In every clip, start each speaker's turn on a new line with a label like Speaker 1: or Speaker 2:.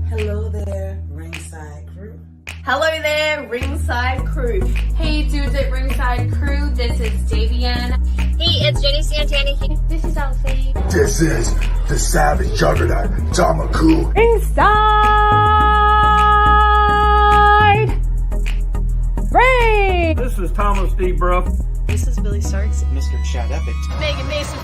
Speaker 1: Hello there, ringside crew.
Speaker 2: Hello there, ringside crew.
Speaker 3: Hey dudes at ringside crew, this is Davian.
Speaker 4: Hey, it's Jenny Santana here.
Speaker 3: This is Alfie.
Speaker 5: This is the Savage Juggernaut, Tamaku.
Speaker 6: Inside Ring!
Speaker 7: This is Thomas D. Bruff.
Speaker 8: This is Billy Starks.
Speaker 9: Mr. Chad Epic.
Speaker 4: Megan Mason.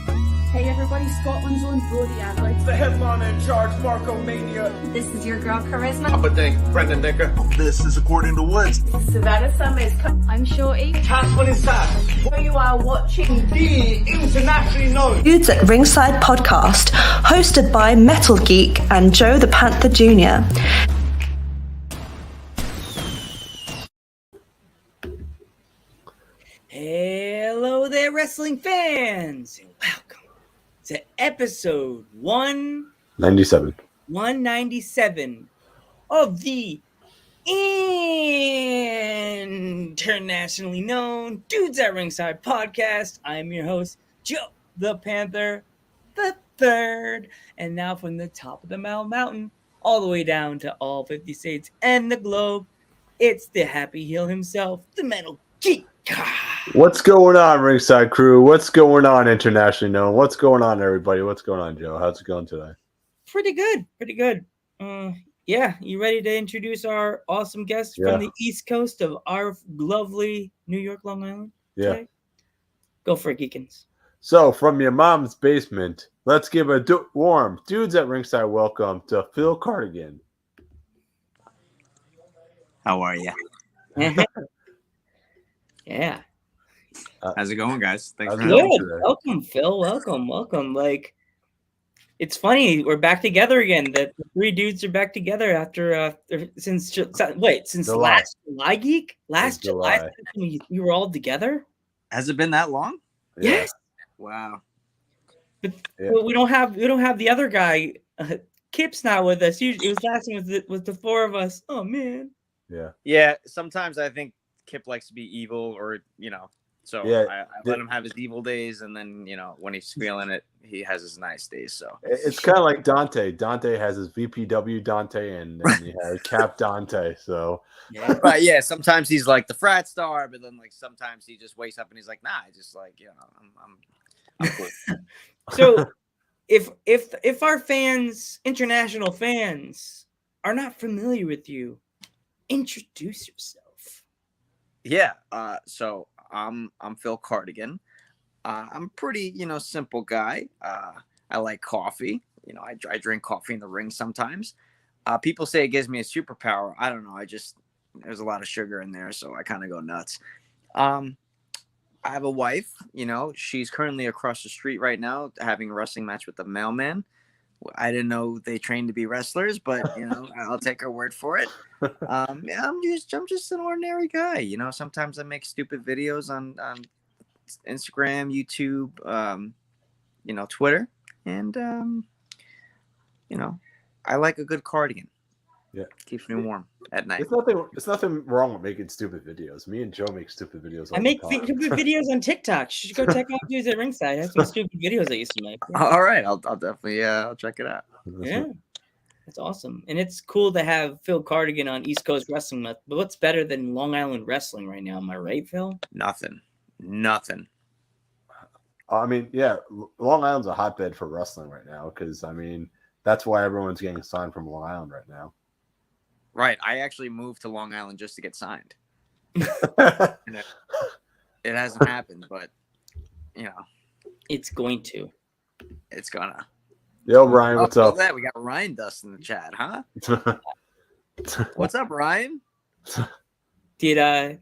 Speaker 6: Hey everybody, Scotland's own Brody Adler.
Speaker 7: The headliner in charge, Marco Mania.
Speaker 2: This is your girl, Charisma.
Speaker 9: Papa Dink, Brendan Dicker.
Speaker 5: This is According to Woods.
Speaker 2: Savannah Summers.
Speaker 6: I'm Shorty.
Speaker 7: Tasman is sad.
Speaker 2: Where you are watching
Speaker 7: The internationally known
Speaker 10: Dudes at Ringside podcast, hosted by Metal Geek and Joe the Panther Jr.
Speaker 8: Hello there, wrestling fans, and welcome to episode 197 of the internationally known Dudes at Ringside podcast. I am your host, Joe the Panther the Third, and now from the top of the Mountain all the way down to all 50 states and the globe, it's the happy heel himself, the Metal Geek.
Speaker 11: What's going on, Ringside Crew? What's going on, internationally known? What's going on, everybody? What's going on, Joe? How's it going today?
Speaker 8: Pretty good. Yeah, you ready to introduce our awesome guest from the East Coast of our lovely New York, Long Island?
Speaker 11: Yeah.
Speaker 8: Today? Go for it, Geekins.
Speaker 11: So, from your mom's basement, let's give a warm Dudes at Ringside welcome to Phill Cardigan.
Speaker 9: How are you?
Speaker 8: Yeah.
Speaker 9: How's it going, guys? Thanks for
Speaker 8: Good.
Speaker 9: having me.
Speaker 8: Welcome, Phil. Welcome. Like, it's funny. We're back together again. The three dudes are back together after since last July, Geek? Last July. We were all together?
Speaker 9: Has it been that long?
Speaker 11: Yeah.
Speaker 8: Yes.
Speaker 9: Wow.
Speaker 8: But we don't have the other guy. Kip's not with us. Usually, it was last time with the four of us. Oh man.
Speaker 11: Yeah.
Speaker 12: Yeah. Sometimes I think Kip likes to be evil, or so I let him have his evil days, and then when he's feeling it, he has his nice days. So
Speaker 11: It's kind of like Dante. Dante has his VPW Dante, and he has Cap Dante. So
Speaker 12: but yeah, sometimes he's like the frat star, but then like sometimes he just wakes up and he's like, nah, I just like I'm cool.
Speaker 8: So if our fans, international fans, are not familiar with you, introduce yourself.
Speaker 12: Yeah. So I'm Phill Cardigan. I'm pretty, simple guy. I like coffee. I drink coffee in the ring sometimes. People say it gives me a superpower. I don't know. There's a lot of sugar in there, so I kind of go nuts. I have a wife. She's currently across the street right now having a wrestling match with the mailman. I didn't know they trained to be wrestlers, but I'll take her word for it. I'm just an ordinary guy. Sometimes I make stupid videos on Instagram, YouTube, Twitter, and I like a good cardigan.
Speaker 11: Yeah,
Speaker 12: keeps me warm at night.
Speaker 11: It's nothing wrong with making stupid videos. Me and Joe make stupid videos.
Speaker 8: I make stupid videos on TikTok. You should go check out Dudes at Ringside. I have some stupid videos I used to make.
Speaker 12: All right, I'll definitely I'll check it out.
Speaker 8: Yeah, that's awesome, and it's cool to have Phill Cardigan on East Coast Wrestling Month. But what's better than Long Island wrestling right now? Am I right, Phil?
Speaker 12: Nothing.
Speaker 11: I mean, yeah, Long Island's a hotbed for wrestling right now because that's why everyone's getting signed from Long Island right now.
Speaker 12: Right. I actually moved to Long Island just to get signed. It hasn't happened, but
Speaker 8: it's going to.
Speaker 12: It's gonna.
Speaker 11: Yo, Ryan, what's up?
Speaker 12: We got Ryan Dust in the chat, huh? What's up, Ryan?
Speaker 8: I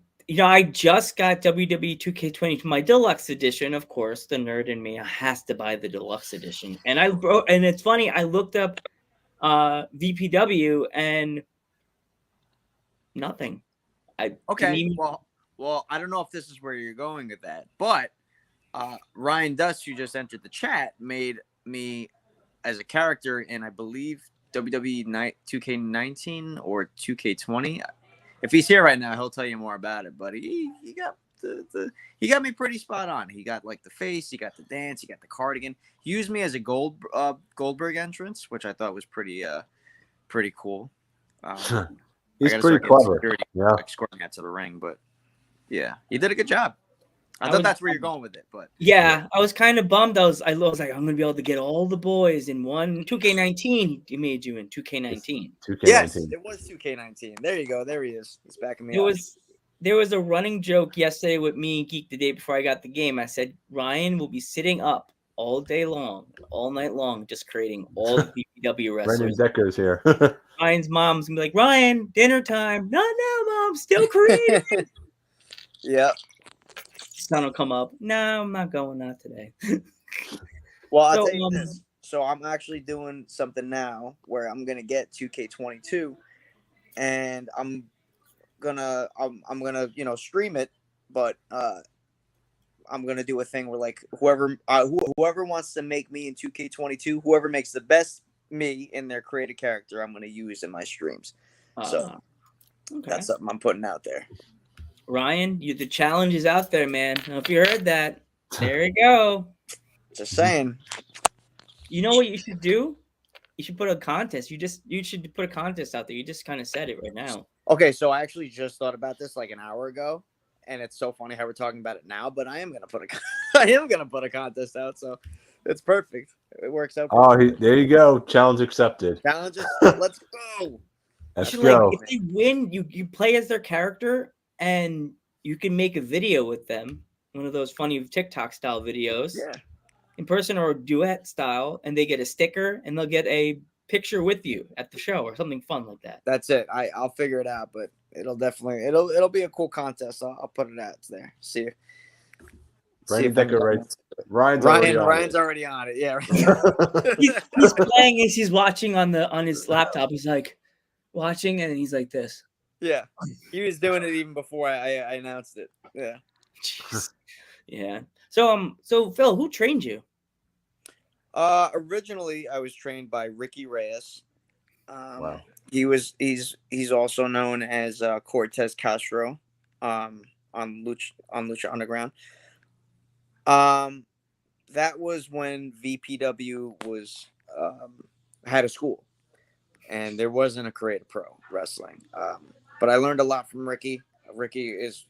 Speaker 8: just got WWE 2K20, my deluxe edition. Of course, the nerd in me has to buy the deluxe edition. And it's funny, I looked up VPW and nothing.
Speaker 12: Well, I don't know if this is where you're going with that, but Ryan Dust, who just entered the chat, made me as a character in, I believe, WWE 2K19 or 2K20. If he's here right now, he'll tell you more about it. But he got he got me pretty spot on. He got like the face, he got the dance, he got the cardigan. He used me as a Goldberg entrance, which I thought was pretty pretty cool.
Speaker 11: He's pretty clever. Yeah,
Speaker 12: escorting that to the ring, but yeah, he did a good job. I thought
Speaker 8: was-
Speaker 12: that's where you're going with it, but
Speaker 8: Yeah, I was kind of bummed. I was like, I'm gonna be able to get all the boys in one 2K19. He made you in 2K19.
Speaker 11: 2K19.
Speaker 12: yes, it was 2K19. There you go. There he is. He's backing me up.
Speaker 8: There was a running joke yesterday with me and Geek the day before I got the game. I said Ryan will be sitting up all day long, all night long, just creating all the BPW
Speaker 11: Brandon
Speaker 8: wrestlers.
Speaker 11: Decker's here.
Speaker 8: Ryan's mom's gonna be like, Ryan, dinner time. Not now, Mom. Still creating.
Speaker 12: Yep.
Speaker 8: Son will come up. No, I'm not going out today.
Speaker 12: Well, I'll
Speaker 8: So,
Speaker 12: tell you this. So I'm actually doing something now where I'm gonna get 2K22, and I'm gonna stream it, but I'm gonna do a thing where like whoever wants to make me in 2K22, whoever makes the best me in their created character, I'm gonna use in my streams. So
Speaker 8: okay.
Speaker 12: that's something I'm putting out there.
Speaker 8: Ryan, the challenge is out there, man. I don't know if you heard that. There you go.
Speaker 12: Just saying.
Speaker 8: You know what you should do? You should put a contest. You should put a contest out there. You just kind of said it right now.
Speaker 12: Okay, so I actually just thought about this like an hour ago, and it's so funny how we're talking about it now. But I am gonna put a contest out, so it's perfect. It works out.
Speaker 11: There you go. Challenge accepted.
Speaker 12: Challenges. Let's go.
Speaker 11: Let's go.
Speaker 8: Like, if they win, you play as their character, and you can make a video with them. One of those funny TikTok style videos.
Speaker 12: Yeah.
Speaker 8: In person or duet style, and they get a sticker and they'll get a picture with you at the show or something fun like that.
Speaker 12: That's it. I'll figure it out, but it'll be a cool contest. I'll put it out there. See.
Speaker 11: Brandon Decker, right? Ryan's
Speaker 12: already on it. Yeah.
Speaker 8: he's playing as he's watching on his laptop. He's like watching and he's like this.
Speaker 12: Yeah. He was doing it even before I announced it. Yeah.
Speaker 8: Jeez. Yeah. So Phil, who trained you?
Speaker 12: Originally I was trained by Ricky Reyes. Wow. He's also known as Cortez Castro on Lucha Underground. That was when VPW was had a school, and there wasn't a Creative Pro Wrestling. But I learned a lot from Ricky. Ricky is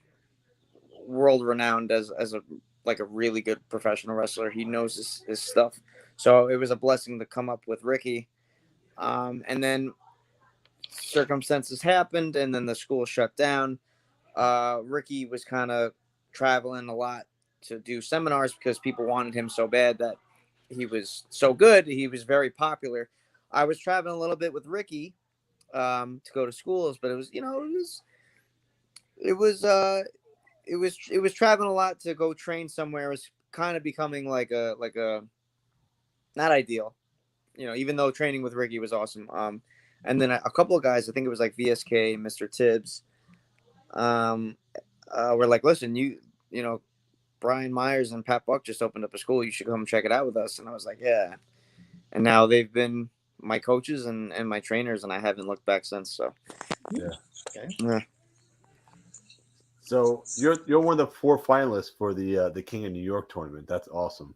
Speaker 12: world renowned as a really good professional wrestler. He knows his stuff. So it was a blessing to come up with Ricky. And then circumstances happened, and then the school shut down. Ricky was kind of traveling a lot to do seminars because people wanted him so bad that he was so good. He was very popular. I was traveling a little bit with Ricky to go to schools, but it was traveling a lot to go train somewhere. It was kind of becoming like a not ideal, even though training with Ricky was awesome. And then a couple of guys, I think it was like VSK, Mr. Tibbs, were like, listen, you know, Brian Myers and Pat Buck just opened up a school. You should come check it out with us. And I was like, yeah. And now they've been my coaches and my trainers, and I haven't looked back since. So,
Speaker 11: yeah.
Speaker 12: Okay. Yeah.
Speaker 11: So you're one of the 4 finalists for the King of New York tournament. That's awesome.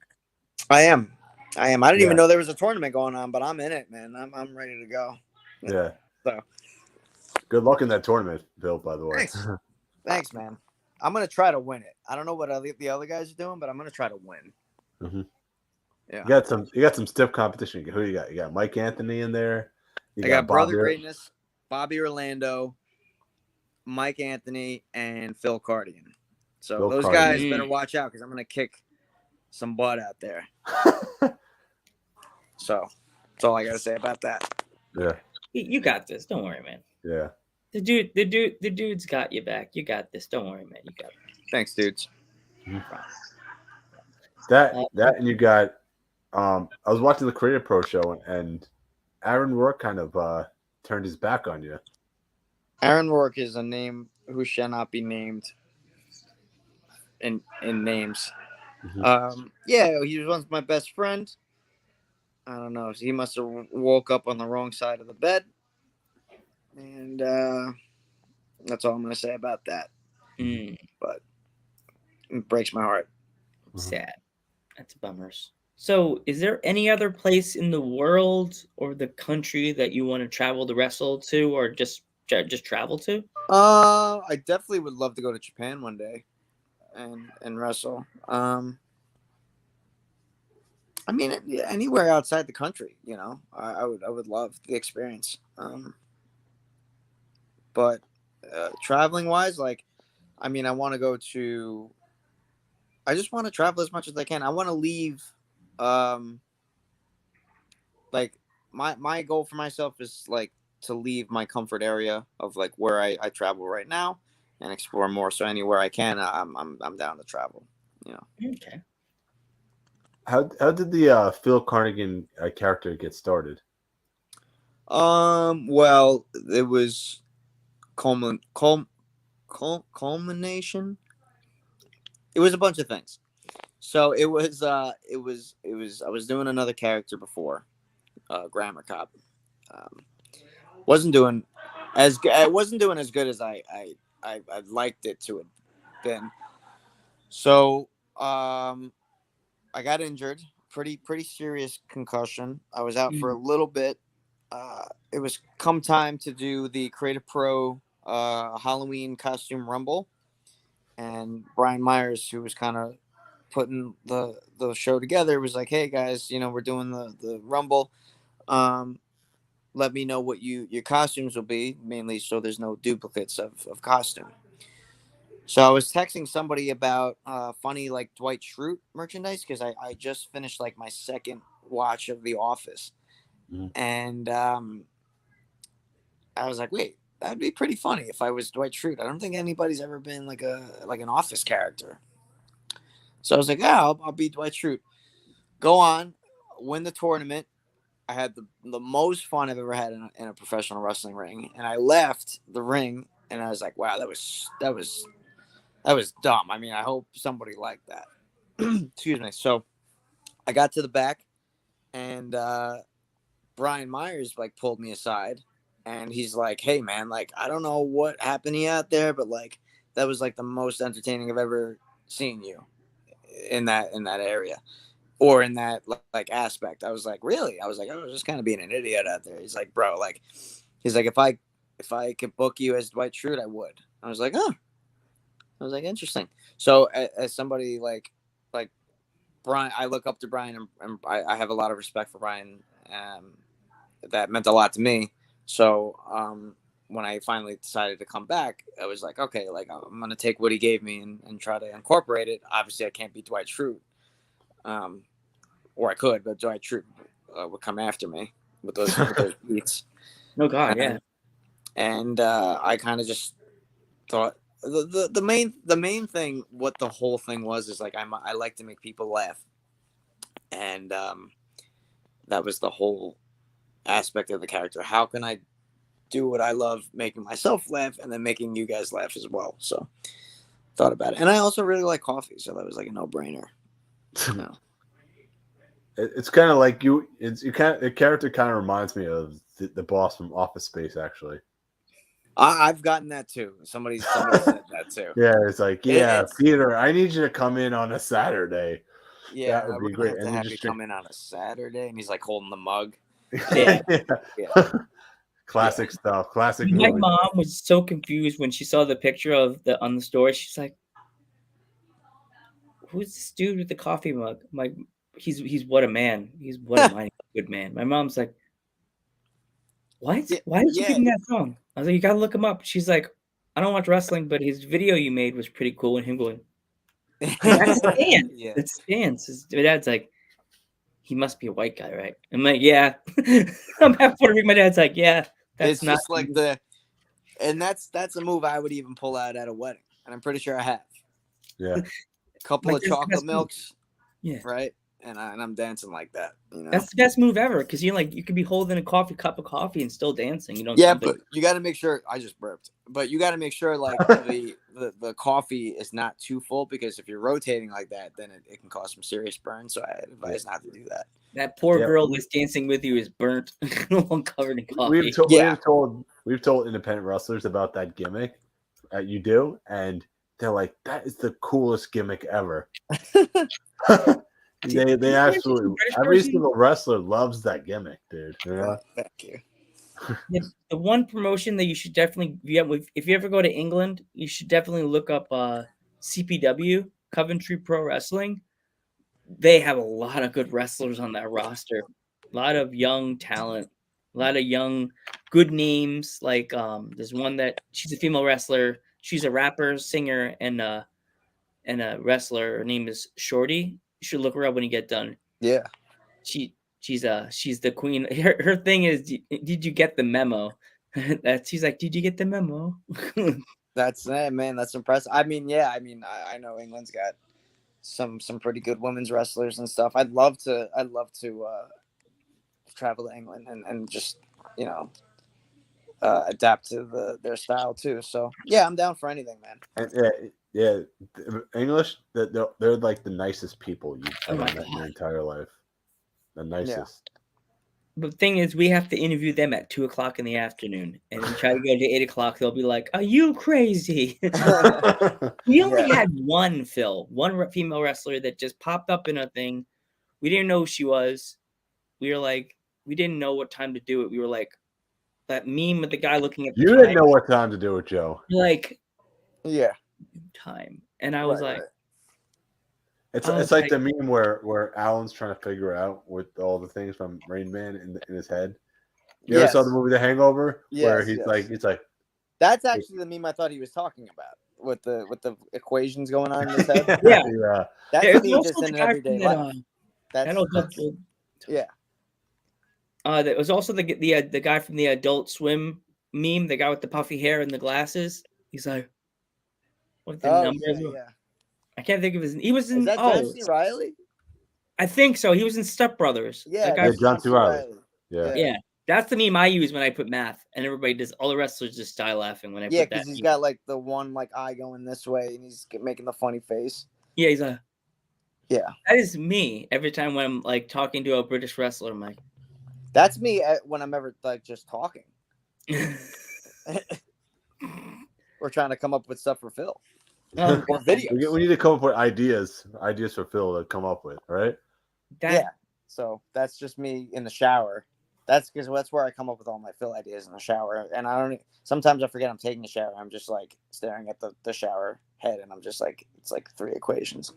Speaker 12: I am. I didn't even know there was a tournament going on, but I'm in it, man. I'm ready to go.
Speaker 11: Yeah.
Speaker 12: So
Speaker 11: good luck in that tournament, Bill, by the way.
Speaker 12: Thanks, man. I'm going to try to win it. I don't know what the other guys are doing, but I'm going to try to win.
Speaker 11: Mm-hmm.
Speaker 12: Yeah.
Speaker 11: You got some stiff competition. Who you got? You got Mike Anthony in there.
Speaker 12: I got Brother Greatness, Bobby Orlando, Mike Anthony, and Phill Cardigan. So those guys better watch out because I'm going to kick some butt out there. So that's all I got to say about that.
Speaker 11: Yeah.
Speaker 8: You got this. Don't worry, man.
Speaker 11: Yeah.
Speaker 8: The dude's got you back. You got this. Don't worry, man. You got it.
Speaker 12: Thanks, dudes.
Speaker 11: Mm-hmm. That and you got I was watching the Creative Pro show and Aaron Rourke kind of turned his back on you.
Speaker 12: Aaron Rourke is a name who shall not be named in names.
Speaker 11: Mm-hmm.
Speaker 12: Yeah, he was once my best friend. I don't know. He must have woke up on the wrong side of the bed. And that's all I'm going to say about that. But it breaks my heart.
Speaker 8: Sad. That's bummers. So, is there any other place in the world or the country that you want to travel to wrestle to, or just travel to?
Speaker 12: I definitely would love to go to Japan one day and wrestle. I mean, anywhere outside the country, I would love the experience. But traveling wise, like, I mean, I want to go to. I just want to travel as much as I can. I want to leave. Like my goal for myself is like to leave my comfort area of like where I travel right now and explore more. So anywhere I can, I'm down to travel.
Speaker 8: Okay.
Speaker 11: How did the Phil Cardigan character get started?
Speaker 12: Well, it was culmination. It was a bunch of things. So it was I was doing another character before, Grammar Cop. Wasn't doing as good as I'd liked it to have been. So I got injured, pretty serious concussion. I was out for a little bit. It was come time to do the Creative Pro Halloween costume rumble, and Brian Myers, who was kind of putting the show together, was like, "Hey guys, we're doing the rumble. Let me know what your costumes will be, mainly so there's no duplicates of costume." So I was texting somebody about funny like Dwight Schrute merchandise because I just finished like my second watch of The Office, and I was like, wait, that'd be pretty funny if I was Dwight Schrute. I don't think anybody's ever been like an Office character. So I was like, yeah, I'll be Dwight Schrute. Go on, win the tournament. I had the most fun I've ever had in a professional wrestling ring, and I left the ring, and I was like, wow, that was dumb. I mean, I hope somebody liked that. Excuse me. So I got to the back, and Brian Myers like pulled me aside, and he's like, "Hey man, like I don't know what happened to you out there, but like that was like the most entertaining I've ever seen you in that area or in that like aspect." I was like, "Really?" I was like, "I was just kind of being an idiot out there." He's like, "Bro, like," he's like, "If I could book you as Dwight Schrute, I would." I was like, "Oh." I was like, interesting. So as somebody like Brian, I look up to Brian, and I have a lot of respect for Brian. That meant a lot to me. So when I finally decided to come back, I was like, okay, like I'm going to take what he gave me and try to incorporate it. Obviously, I can't be Dwight Schrute. Or I could, but Dwight Schrute would come after me with those beats.
Speaker 8: Oh, God, yeah.
Speaker 12: And I kind of just thought, the main thing, what the whole thing was, is like I like to make people laugh, and that was the whole aspect of the character. How can I do what I love, making myself laugh, and then making you guys laugh as well? So thought about it, and I also really like coffee, so that was like a no-brainer.
Speaker 11: It's kind of like the character kind of reminds me of the boss from Office Space, actually.
Speaker 12: I've gotten that too. Somebody said that too.
Speaker 11: Yeah, it's like, Peter, I need you to come in on a Saturday.
Speaker 12: Yeah,
Speaker 11: that would be great.
Speaker 12: And have you come in on a Saturday, and he's like holding the mug.
Speaker 8: Yeah.
Speaker 11: Classic stuff. Classic.
Speaker 8: My mom was so confused when she saw the picture on the store. She's like, "Who's this dude with the coffee mug?" I'm like, he's what a man. He's what a mighty good man. My mom's like, "What? Why did you give him that song?" I was like, "You gotta look him up." She's like, "I don't watch wrestling, but his video you made was pretty cool." And him going, "That's Stance.
Speaker 12: Yeah.
Speaker 8: That's Stance." My dad's like, "He must be a white guy, right?" I'm like, "Yeah." I'm half Puerto Rican. My dad's like, "Yeah, that's
Speaker 12: it's
Speaker 8: not
Speaker 12: just like and that's a move I would even pull out at a wedding, and I'm pretty sure I have.
Speaker 11: Yeah.
Speaker 12: A couple
Speaker 8: Like,
Speaker 12: of chocolate milks.
Speaker 8: Yeah.
Speaker 12: Right. And I'm dancing like that.
Speaker 8: That's the best move ever, because you could be holding a cup of coffee and still dancing.
Speaker 12: But you got to make sure. I just burped, but you got to make sure like the coffee is not too full, because if you're rotating like that, then it can cause some serious burn. So I advise not to do that.
Speaker 8: That poor girl that's dancing with you is burnt, all covered in coffee.
Speaker 11: We've told independent wrestlers about that gimmick you do, and they're like, "That is the coolest gimmick ever." They absolutely every single wrestler loves that gimmick, dude. Yeah.
Speaker 12: Thank you.
Speaker 8: The one promotion that you should definitely, if you ever go to England, you should definitely look up CPW, Coventry Pro Wrestling. They have a lot of good wrestlers on that roster, a lot of young talent, a lot of young good names. Like there's one that she's a female wrestler. She's a rapper, singer, and a wrestler. Her name is Shorty. You should look her up when you get done.
Speaker 12: Yeah.
Speaker 8: She's the queen. Her thing is, did you get the memo? She's like, did you get the memo?
Speaker 12: That's it, man. That's impressive. I mean, yeah. I mean, I know England's got some pretty good women's wrestlers and stuff. I'd love to travel to England and just adapt to their style too. So yeah, I'm down for anything, man.
Speaker 11: And, yeah. English, they're like the nicest people you've ever met in your entire life. The nicest.
Speaker 8: But the thing is, we have to interview them at 2:00 in the afternoon, and then try to go to 8:00. They'll be like, "Are you crazy?" We only had one female wrestler that just popped up in a thing. We didn't know who she was. We were like, we didn't know what time to do it. We were like, that meme with the guy looking at the
Speaker 11: You
Speaker 8: time.
Speaker 11: didn't know what time to do it, Joe.
Speaker 8: Like,
Speaker 12: yeah,
Speaker 8: time, and I was like.
Speaker 11: It's like the meme where Alan's trying to figure out with all the things from Rain Man in his head. You ever saw the movie The Hangover? Where he's like,
Speaker 12: that's actually the meme I thought he was talking about with the equations going on in his head.
Speaker 11: yeah.
Speaker 12: That's me just in everyday life. Yeah.
Speaker 8: There was also the guy from the Adult Swim meme, the guy with the puffy hair and the glasses. He's like, what the number?
Speaker 12: Yeah.
Speaker 8: I can't think of his. He was in.
Speaker 12: Is that John C. Reilly?
Speaker 8: I think so. He was in Step Brothers.
Speaker 12: Yeah,
Speaker 11: John C. Reilly.
Speaker 8: Yeah, that's the meme I use when I put math, and everybody does. All the wrestlers just die laughing when I put that.
Speaker 12: Yeah, because he's got like the one like eye going this way, and he's making the funny face.
Speaker 8: Yeah, he's like.
Speaker 12: Yeah,
Speaker 8: that is me every time when I'm like talking to a British wrestler. I'm like,
Speaker 12: that's me when I'm ever like just talking. We're trying to come up with stuff for Phill. Or videos.
Speaker 11: We need to come up with ideas for Phill to come up with, right?
Speaker 12: Yeah. So that's just me in the shower. That's where I come up with all my Phill ideas in the shower. And sometimes I forget I'm taking a shower. I'm just like staring at the shower head, and I'm just like, it's like 3 equations.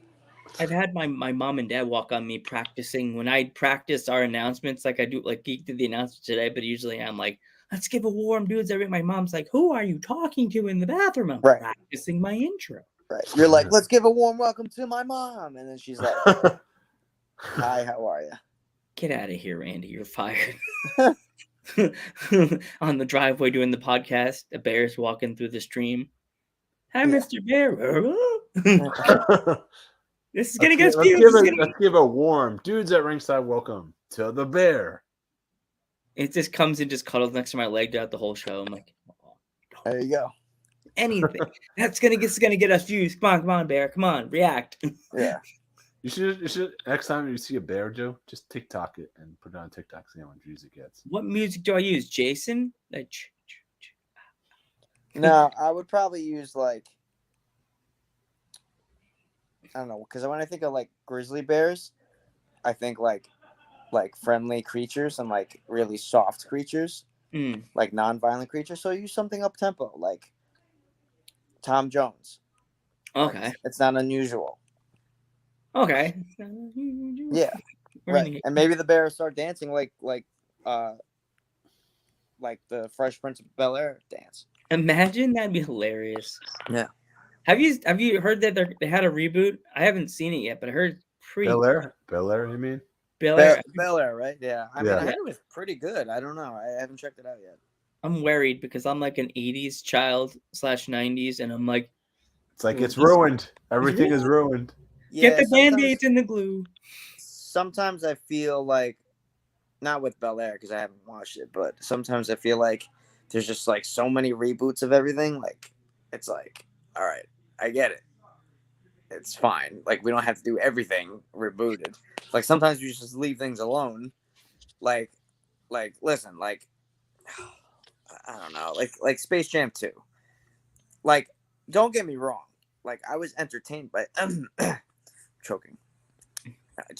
Speaker 8: I've had my mom and dad walk on me practicing when I practice our announcements. Like I do, like Geek did the announcement today, but usually I'm like, let's give a warm dudes. My mom's like, who are you talking to in the bathroom? I'm practicing my intro.
Speaker 12: Right. You're like, let's give a warm welcome to my mom. And then she's like, hi, how are you?
Speaker 8: Get out of here, Andy. You're fired. On the driveway doing the podcast, the bear's walking through the stream. Hi, Mr. Bear. This is going to get us views.
Speaker 11: Let's give a warm dudes at ringside welcome to the bear.
Speaker 8: It just comes and just cuddles next to my leg throughout the whole show. I'm like, oh,
Speaker 12: there you go.
Speaker 8: Anything that's gonna get us views. Come on, Bear. Come on, react.
Speaker 12: Yeah.
Speaker 11: You should next time you see a bear, Joe, just TikTok it and put it on TikTok. See how much views it gets.
Speaker 8: What music do I use, Jason?
Speaker 12: No, I would probably use like, I don't know, because when I think of like grizzly bears, I think like friendly creatures and like really soft creatures, like non-violent creatures. So use something up tempo, like Tom Jones.
Speaker 8: Okay,
Speaker 12: it's not unusual.
Speaker 8: Okay.
Speaker 12: Yeah. Right. And maybe the bears start dancing like the Fresh Prince of Bel-Air dance.
Speaker 8: Imagine, that'd be hilarious.
Speaker 12: Yeah.
Speaker 8: Have you heard that they had a reboot? I haven't seen it yet, but I heard
Speaker 11: Bel-Air, you mean?
Speaker 12: Bel-Air, right? Yeah. I mean, I heard it was pretty good. I don't know. I haven't checked it out yet.
Speaker 8: I'm worried because I'm like an 80s child / 90s, and I'm like,
Speaker 11: it's like it's ruined. Everything is ruined.
Speaker 8: Yeah, get the Band-Aids and the glue.
Speaker 12: Sometimes I feel like, not with Bel-Air because I haven't watched it, but sometimes I feel like there's just like so many reboots of everything. Like, it's like, all right, I get it. It's fine. Like, we don't have to do everything rebooted. Like, sometimes we just leave things alone. Like, listen, like, I don't know, like Space Jam 2. Like, don't get me wrong. Like, I was entertained by choking.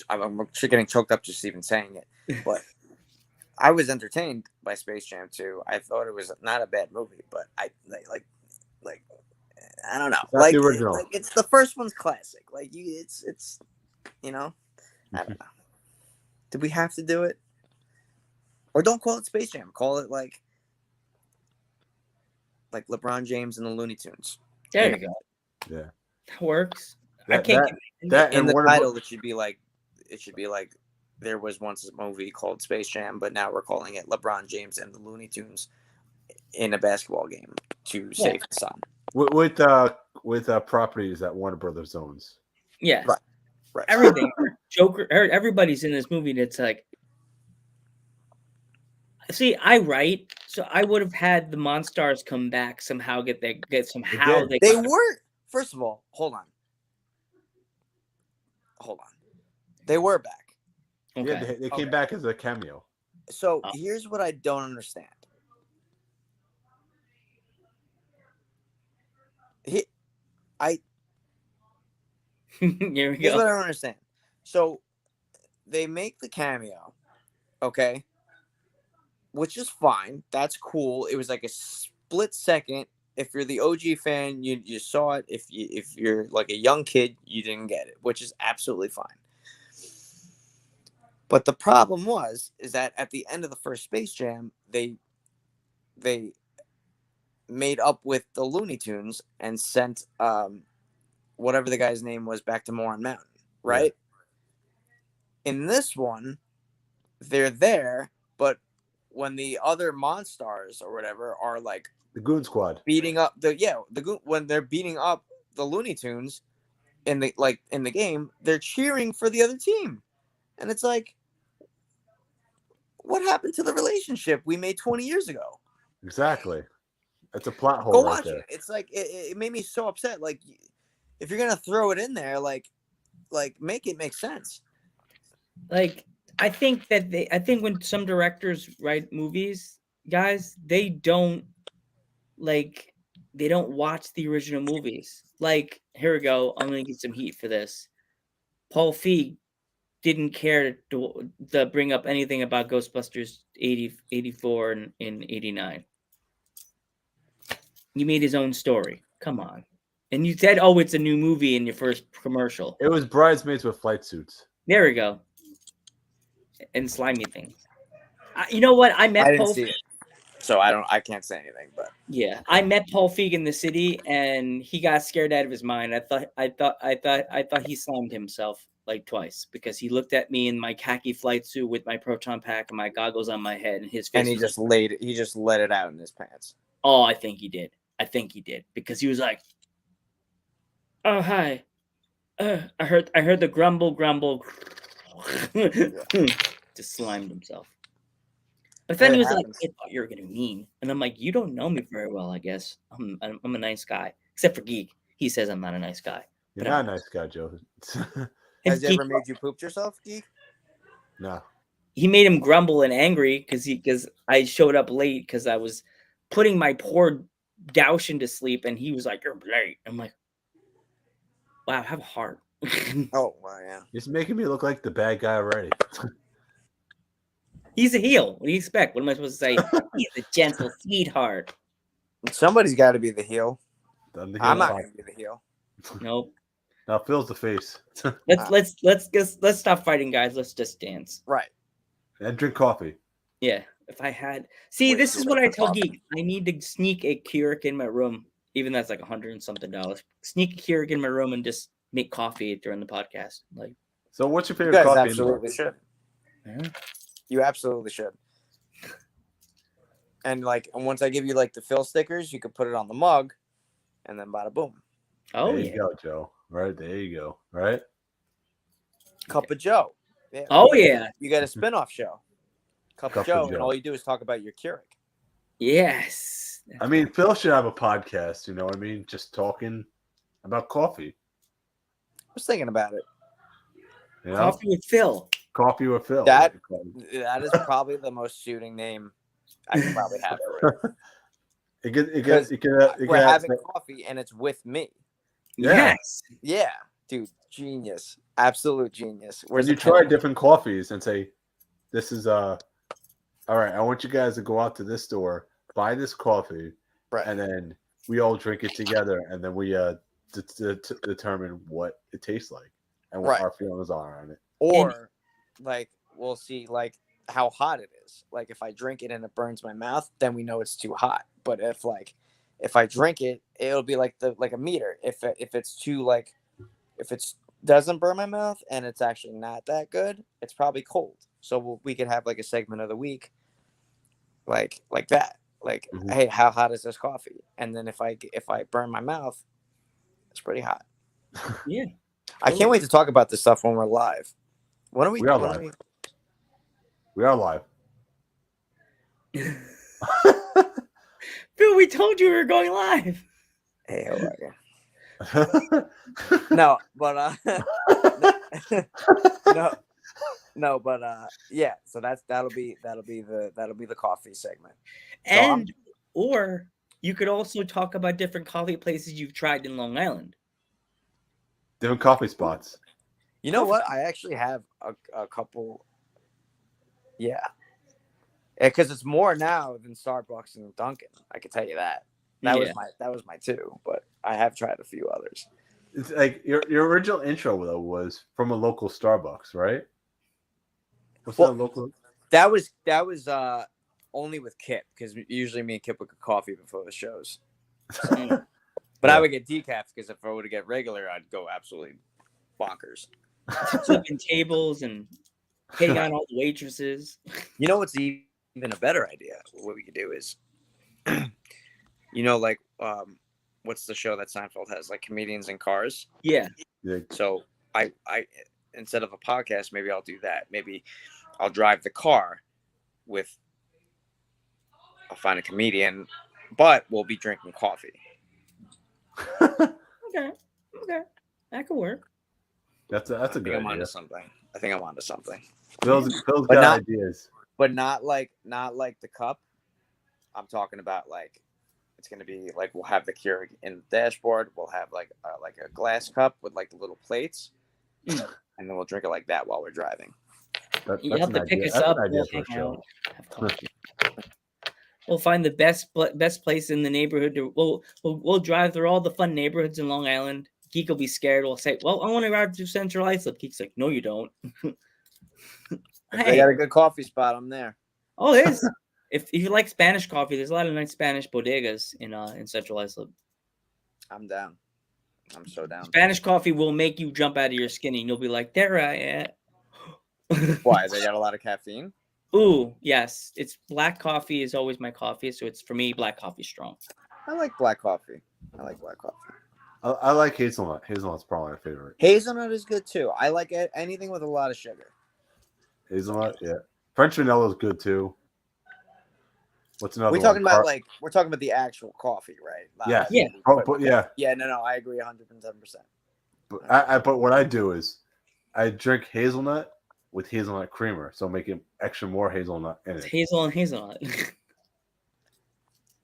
Speaker 12: I'm getting choked up just even saying it. But I was entertained by Space Jam 2. I thought it was not a bad movie, but I like I don't know.
Speaker 11: Not the original.
Speaker 12: Like it's the first one's classic. Like it's you know, I don't know. Did we have to do it? Or don't call it Space Jam. Call it like LeBron James and the Looney Tunes.
Speaker 8: There you go.
Speaker 11: Yeah,
Speaker 8: that works.
Speaker 11: That,
Speaker 8: I can't.
Speaker 11: that
Speaker 12: In
Speaker 11: and
Speaker 12: the
Speaker 11: Warner
Speaker 12: title,
Speaker 11: Bros-
Speaker 12: it should be like there was once a movie called Space Jam, but now we're calling it LeBron James and the Looney Tunes in a basketball game to save the sun.
Speaker 11: with properties that Warner Brothers owns.
Speaker 8: Yeah,
Speaker 12: right.
Speaker 8: Everything. Joker. Everybody's in this movie. That's like. See, I write, so I would have had the Monstars come back somehow. They
Speaker 12: were. First of all, hold on. They were back.
Speaker 8: Okay.
Speaker 11: Yeah, they came back as a cameo.
Speaker 12: So here's what I don't understand.
Speaker 8: Here we
Speaker 12: Here's
Speaker 8: go.
Speaker 12: what I don't understand. So they make the cameo, okay, which is fine. That's cool. It was like a split second. If you're the OG fan, you saw it. If you're like a young kid, you didn't get it, which is absolutely fine. But the problem is that at the end of the first Space Jam, they made up with the Looney Tunes and sent whatever the guy's name was back to Moron Mountain, right? Yeah. In this one, they're there, but when the other Monstars or whatever are like
Speaker 11: the Goon Squad
Speaker 12: beating up when they're beating up the Looney Tunes in the game, they're cheering for the other team, and it's like, what happened to the relationship we made 20 years ago?
Speaker 11: Exactly. That's a plot hole.
Speaker 12: Go
Speaker 11: right
Speaker 12: watch
Speaker 11: there.
Speaker 12: it. It's like it made me so upset. Like, if you're gonna throw it in there, like make it make sense.
Speaker 8: Like, I think when some directors write movies, guys, they don't watch the original movies. Like, here we go. I'm gonna get some heat for this. Paul Feig didn't care to bring up anything about Ghostbusters 84 and 89. He made his own story. Come on. And you said, oh, it's a new movie in your first commercial.
Speaker 11: It was Bridesmaids with flight suits.
Speaker 8: There we go. And slimy things. You know what? I
Speaker 12: didn't
Speaker 8: Paul
Speaker 12: see
Speaker 8: Feig.
Speaker 12: it, so I can't say anything. But
Speaker 8: yeah, I met Paul Feig in the city, and he got scared out of his mind. I thought he slimed himself like twice because he looked at me in my khaki flight suit with my proton pack and my goggles on my head, and his face.
Speaker 12: And he just let it out in his pants.
Speaker 8: Oh, I think he did because he was like, "Oh, hi, I heard the grumble." Just slimed himself. But then he was like, "I thought you were gonna be mean," and I'm like, "You don't know me very well, I guess. I'm a nice guy, except for Geek. He says I'm not a nice guy.
Speaker 11: You're not a nice guy, Joe.
Speaker 12: Has he ever made you poop yourself, Geek?
Speaker 11: No.
Speaker 8: He made him grumble and angry because I showed up late because I was putting my poor Daushin to sleep, and he was like, "You're late." I'm like, "Wow, have a heart."
Speaker 12: Oh, wow, yeah.
Speaker 11: He's making me look like the bad guy already.
Speaker 8: He's a heel. What do you expect? What am I supposed to say? He's a gentle sweetheart.
Speaker 12: Somebody's got to be the heel.
Speaker 11: I'm
Speaker 12: not going to be the heel.
Speaker 8: Nope.
Speaker 11: Now Phil's the face.
Speaker 8: Let's stop fighting, guys. Let's just dance.
Speaker 12: Right.
Speaker 11: And drink coffee.
Speaker 8: Yeah. If I had, this is what I tell Geek. I need to sneak a Keurig in my room, even that's like $100 and something. Sneak a Keurig in my room and just make coffee during the podcast. Like,
Speaker 11: so what's your favorite
Speaker 12: you guys
Speaker 11: coffee?
Speaker 12: Absolutely should.
Speaker 8: Yeah.
Speaker 12: You absolutely should. And once I give you the Phill stickers, you could put it on the mug, and then bada boom.
Speaker 8: Oh,
Speaker 11: there you go, Joe. Right there you go. Right.
Speaker 12: Cup of Joe. Yeah.
Speaker 8: Oh yeah.
Speaker 12: You got a spinoff show. Cup of Joe, and all you do is talk about your Keurig.
Speaker 8: Yes.
Speaker 11: I mean, Phil should have a podcast. You know what I mean? Just talking about coffee.
Speaker 12: I was thinking about it.
Speaker 11: You know?
Speaker 8: Coffee with Phill.
Speaker 11: Coffee with Phil.
Speaker 12: That is probably the most suiting name I could probably have for it. We're having coffee and it's with me.
Speaker 11: Yeah.
Speaker 8: Yes.
Speaker 12: Yeah, dude. Genius. Absolute genius.
Speaker 11: When you try different coffees and say, this is all right, I want you guys to go out to this store, buy this coffee,
Speaker 12: right,
Speaker 11: and then we all drink it together, and then we determine what it tastes like and what our feelings are on it.
Speaker 12: Or like we'll see like how hot it is. Like if I drink it and it burns my mouth, then we know it's too hot. But if I drink it, it'll be like a meter. If it's too like if it doesn't burn my mouth and it's actually not that good, it's probably cold. So we could have like a segment of the week like that. Like, hey, how hot is this coffee? And then if I burn my mouth, it's pretty hot.
Speaker 8: Yeah.
Speaker 12: I can't wait to talk about this stuff when we're live. When are we?
Speaker 11: We are live. We are live.
Speaker 8: Phil, we told you we were going live.
Speaker 12: Hey, no, but yeah. So that'll be the coffee segment.
Speaker 8: And or you could also talk about different coffee places you've tried in Long Island.
Speaker 11: Different coffee spots.
Speaker 12: You know what? I actually have a couple. Yeah. Because it's more now than Starbucks and Dunkin'. I can tell you that. That was my two, but I have tried a few others.
Speaker 11: It's like your original intro though was from a local Starbucks, right? What's that local?
Speaker 12: That was only with Kip, because usually me and Kip would get coffee before the shows. So, but I would get decaf because if I were to get regular, I'd go absolutely bonkers.
Speaker 8: Flipping tables and hitting on all the waitresses.
Speaker 12: You know what's even a better idea? What we could do is, like, what's the show that Seinfeld has? Like Comedians in Cars?
Speaker 8: Yeah.
Speaker 12: So I instead of a podcast, maybe I'll do that. Maybe I'll drive the car I'll find a comedian, but we'll be drinking coffee.
Speaker 8: Okay. That could work.
Speaker 11: That's a good idea.
Speaker 12: I think I'm onto something.
Speaker 11: Phil's got ideas.
Speaker 12: But not like the cup. I'm talking about like it's gonna be like we'll have the Keurig in the dashboard. We'll have like a glass cup with like the little plates, and then we'll drink it like that while we're driving.
Speaker 8: You have to pick us up. We'll hang out, have coffee. We'll find the best place in the neighborhood. We'll drive through all the fun neighborhoods in Long Island. Geek will be scared. We'll say, "Well, I want to drive to Central Islip." Geek's like, "No, you don't."
Speaker 12: They got a good coffee spot. I'm there.
Speaker 8: Oh, it is. If you like Spanish coffee, there's a lot of nice Spanish bodegas in Central Islip.
Speaker 12: I'm down. I'm so down.
Speaker 8: Spanish coffee will make you jump out of your skin, and you'll be like, "There I am."
Speaker 12: Why? They got a lot of caffeine?
Speaker 8: Ooh, yes. It's black coffee is always my coffee, so it's for me black coffee strong.
Speaker 12: I like black coffee.
Speaker 11: I like hazelnut. Hazelnut's probably my favorite.
Speaker 12: Hazelnut is good too. I like anything with a lot of sugar.
Speaker 11: Hazelnut, yeah. French vanilla is good too. What's another?
Speaker 12: We're talking about the actual coffee, right?
Speaker 11: Yeah.
Speaker 12: Yeah. No, I agree 110%.
Speaker 11: But what I do is I drink hazelnut with hazelnut creamer, so make it extra more hazelnut in it.
Speaker 8: Hazel and hazelnut.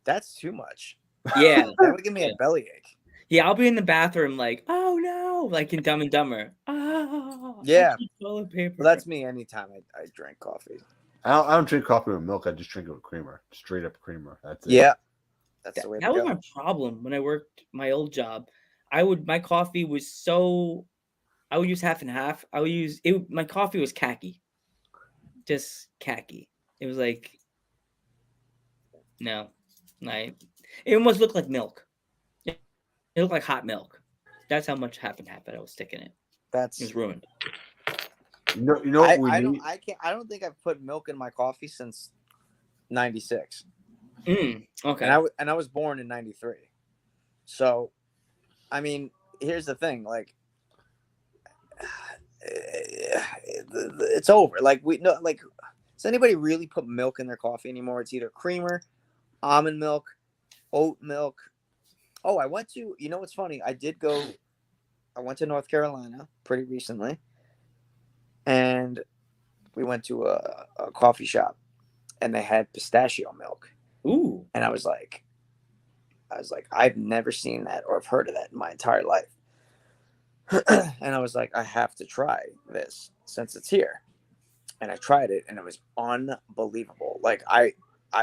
Speaker 12: That's too much.
Speaker 8: Yeah.
Speaker 12: That would give me a bellyache.
Speaker 8: Yeah, I'll be in the bathroom like, oh no, like in Dumb and Dumber. Oh,
Speaker 12: yeah.
Speaker 8: Toilet paper.
Speaker 12: Well, that's me anytime I drink coffee.
Speaker 11: I don't drink coffee with milk. I just drink it with creamer, straight up creamer. That's it.
Speaker 12: Yeah, that's the way.
Speaker 8: That was my problem when I worked my old job. My coffee was so. I would use half and half. My coffee was khaki, just khaki. It was like, no, it almost looked like milk. It looked like hot milk. That's how much half and half that I was sticking it.
Speaker 12: It
Speaker 8: was ruined.
Speaker 11: You know what we need?
Speaker 12: I don't think I've put milk in my coffee since '96.
Speaker 8: Okay.
Speaker 12: And I was born in '93. So, I mean, here's the thing. Like, it's over. Like does anybody really put milk in their coffee anymore? It's either creamer, almond milk, oat milk. Oh, you know what's funny? I went to North Carolina pretty recently, and we went to a coffee shop, and they had pistachio milk.
Speaker 8: Ooh.
Speaker 12: And I was like, I've never seen that or have heard of that in my entire life. And I was like, I have to try this since it's here. And I tried it, and it was unbelievable. Like I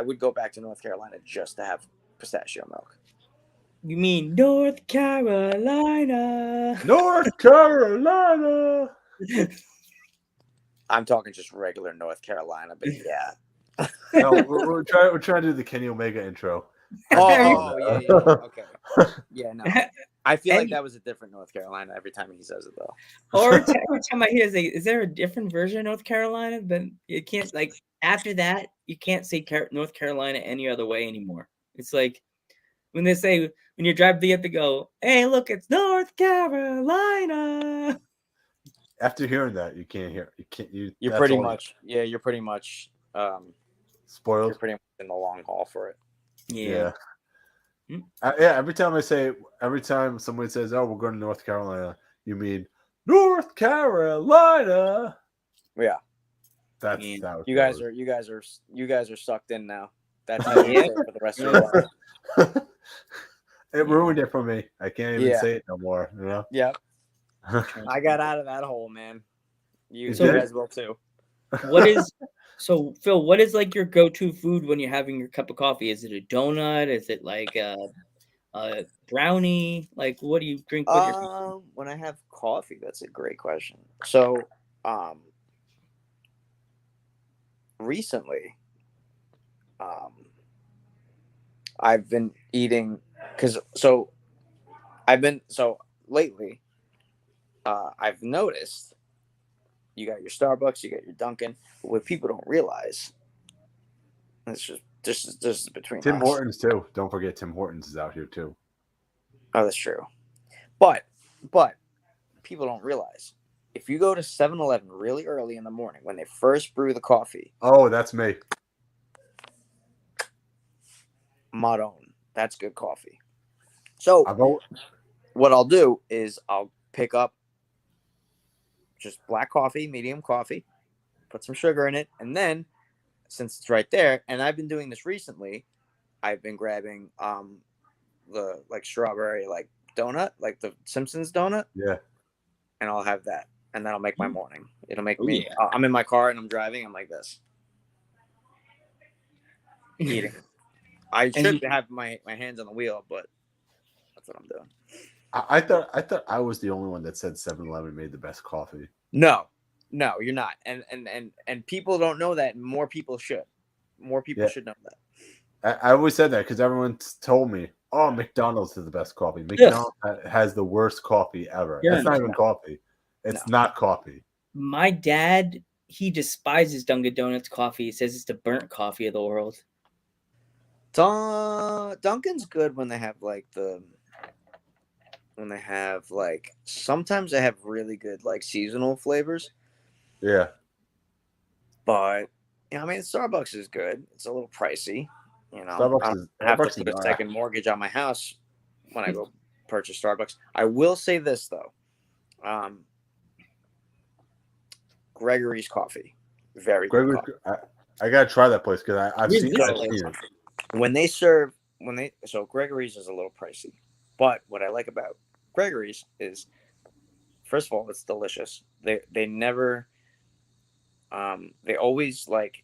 Speaker 12: would go back to North Carolina just to have pistachio milk.
Speaker 8: You mean North Carolina?
Speaker 11: North Carolina.
Speaker 12: I'm talking just regular North Carolina, but yeah.
Speaker 11: No, we're trying to do the Kenny Omega intro.
Speaker 12: Oh, yeah. Okay. Yeah, no. I feel like that was a different North Carolina every time he says it, though.
Speaker 8: Or every time I hear, is there a different version of North Carolina? Then you can't, like, after that, you can't say North Carolina any other way anymore. It's like when they say, when you drive, you have to go, hey, look, it's North Carolina.
Speaker 11: After hearing that, you can't hear.
Speaker 12: You're pretty much
Speaker 11: spoiled.
Speaker 12: You're pretty much in the long haul for it.
Speaker 8: Yeah.
Speaker 11: Every time somebody says, "Oh, we're going to North Carolina," you mean North Carolina?
Speaker 12: Yeah.
Speaker 11: That
Speaker 12: you guys are sucked in now. That's how you say it for the rest of your life.
Speaker 11: It ruined it for me. I can't even say it no more. You know.
Speaker 12: Yep. I got out of that hole, man. You guys will too.
Speaker 8: So Phil, what is like your go-to food when you're having your cup of coffee? Is it a donut? Is it like a brownie? Like, what do you drink?
Speaker 12: When I have coffee, that's a great question. So, recently, I've been eating lately, I've noticed you got your Starbucks, you got your Dunkin'. But what people don't realize, this is between
Speaker 11: Tim
Speaker 12: us.
Speaker 11: Hortons too. Don't forget Tim Hortons is out here too.
Speaker 12: Oh, that's true. But people don't realize, if you go to 7-Eleven really early in the morning when they first brew the coffee.
Speaker 11: Oh, that's me.
Speaker 12: Maroon. That's good coffee. So what I'll do is I'll pick up just black coffee, medium coffee, put some sugar in it, and then since it's right there, and I've been doing this recently, I've been grabbing the like strawberry like donut, like the Simpsons donut.
Speaker 11: Yeah.
Speaker 12: And I'll have that, and that'll make my morning. It'll make me. I'm in my car and I'm driving. I'm like this, eating. I should have my hands on the wheel, but that's what I'm doing.
Speaker 11: I thought I was the only one that said 7-Eleven made the best coffee.
Speaker 12: No, you're not. And people don't know that. More people should. More people should know that.
Speaker 11: I always said that because everyone told me, "Oh, McDonald's is the best coffee." McDonald's has the worst coffee ever. It's not even coffee. It's not coffee.
Speaker 8: My dad, he despises Dunkin' Donuts coffee. He says it's the burnt coffee of the world.
Speaker 12: Dunkin's good when they have sometimes they have really good like seasonal flavors.
Speaker 11: Yeah.
Speaker 12: But I mean, Starbucks is good. It's a little pricey. You know,
Speaker 11: Starbucks
Speaker 12: I have to put a second mortgage on my house when I go purchase Starbucks. I will say this though. Gregory's coffee. Very good coffee.
Speaker 11: I gotta try that place because I've seen it.
Speaker 12: So Gregory's is a little pricey, but what I like about Gregory's is, first of all, it's delicious. They never, they always like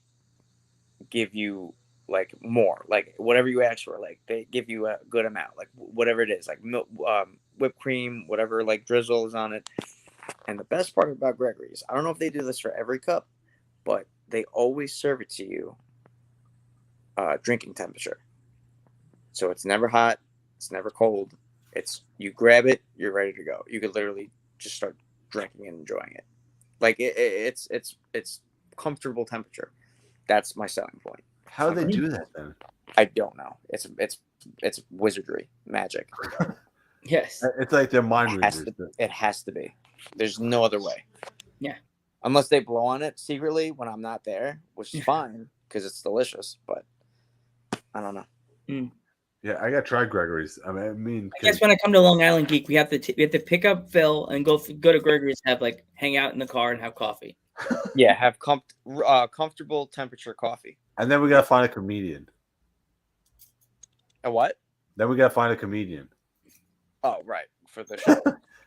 Speaker 12: give you like more, like whatever you ask for, like they give you a good amount, like whatever it is, like milk, whipped cream, whatever, like drizzle is on it. And the best part about Gregory's, I don't know if they do this for every cup, but they always serve it to you drinking temperature. So it's never hot, it's never cold. It's you grab it, you're ready to go. You could literally just start drinking and enjoying it. Like it's comfortable temperature. That's my selling point.
Speaker 11: How do they do that then?
Speaker 12: I don't know. It's wizardry, magic.
Speaker 8: Yes.
Speaker 11: It's like their mind readers.
Speaker 12: It has to be. There's no other way.
Speaker 8: Yeah.
Speaker 12: Unless they blow on it secretly when I'm not there, which is fine because it's delicious, but I don't know.
Speaker 11: Yeah, I gotta try Gregory's. I
Speaker 8: guess when I come to Long Island Geek, we have to pick up Phill and go to Gregory's, hang out in the car and have coffee.
Speaker 12: Yeah, have comfortable temperature coffee.
Speaker 11: And then we gotta find a comedian.
Speaker 12: A what?
Speaker 11: Then we gotta find a comedian.
Speaker 12: Oh, right, for the show.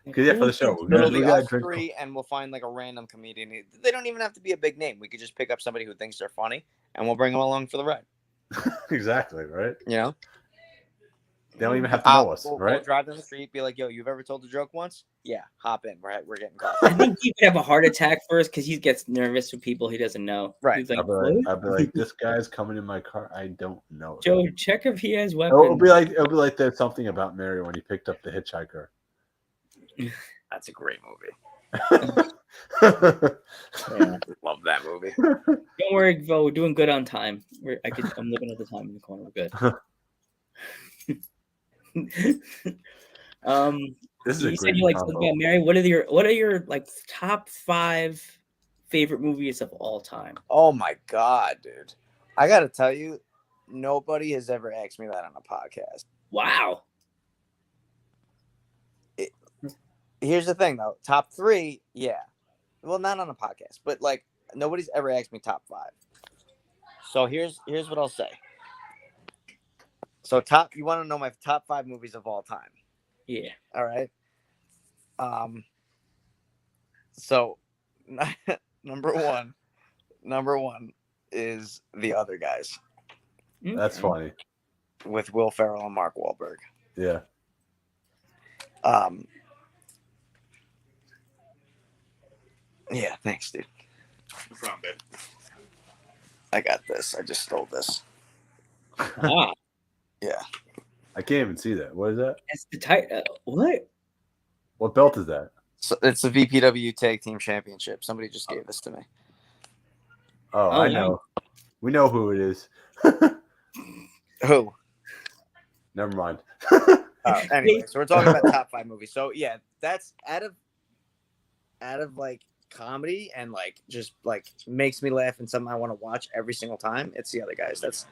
Speaker 11: Yeah, for the show.
Speaker 12: Literally
Speaker 11: We gotta
Speaker 12: us
Speaker 11: drink.
Speaker 12: three, and we'll find like a random comedian. They don't even have to be a big name. We could just pick up somebody who thinks they're funny, and we'll bring them along for the ride.
Speaker 11: Exactly, right?
Speaker 12: You know,
Speaker 11: They don't even have to know us,
Speaker 12: we'll
Speaker 11: right?
Speaker 12: drive down the street, be like, "Yo, you've ever told a joke once? Yeah, hop in. We're getting coffee."
Speaker 8: I think he would have a heart attack first because he gets nervous with people he doesn't know.
Speaker 12: Right.
Speaker 8: He's like,
Speaker 11: I'll be like, this guy's coming in my car. I don't know.
Speaker 8: Joe, check if he has weapons.
Speaker 11: It'll be like there's something about Mary when he picked up the hitchhiker.
Speaker 12: That's a great movie. Yeah, love that movie.
Speaker 8: Don't worry, Vo, we're doing good on time. I'm looking at the time in the corner. We're good.
Speaker 11: This is
Speaker 8: you
Speaker 11: a
Speaker 8: said
Speaker 11: great
Speaker 8: you like
Speaker 11: combo.
Speaker 8: something about Mary. What are your like top 5 favorite movies of all time?
Speaker 12: Oh my god, dude! I gotta tell you, nobody has ever asked me that on a podcast.
Speaker 8: Wow.
Speaker 12: Here's the thing, though. Top 3, yeah. Well, not on a podcast, but like nobody's ever asked me top 5. So here's what I'll say. So you want to know my top 5 movies of all time?
Speaker 8: Yeah.
Speaker 12: All right. So number one is The Other Guys.
Speaker 11: That's funny.
Speaker 12: With Will Ferrell and Mark Wahlberg.
Speaker 11: Yeah.
Speaker 12: Yeah, thanks, dude.
Speaker 7: No problem, babe.
Speaker 12: I got this. I just stole this.
Speaker 8: Ah,
Speaker 12: Yeah.
Speaker 11: I can't even see that. What is that?
Speaker 8: that's the title. What?
Speaker 11: What belt is that?
Speaker 12: So it's the VPW Tag Team Championship. Somebody just gave this to me.
Speaker 11: Oh, I know. We know who it is.
Speaker 12: Who?
Speaker 11: Never mind.
Speaker 12: Anyway, so we're talking about top 5 movies. So yeah, that's out of like comedy and like just like makes me laugh and something I want to watch every single time. It's The Other Guys. That's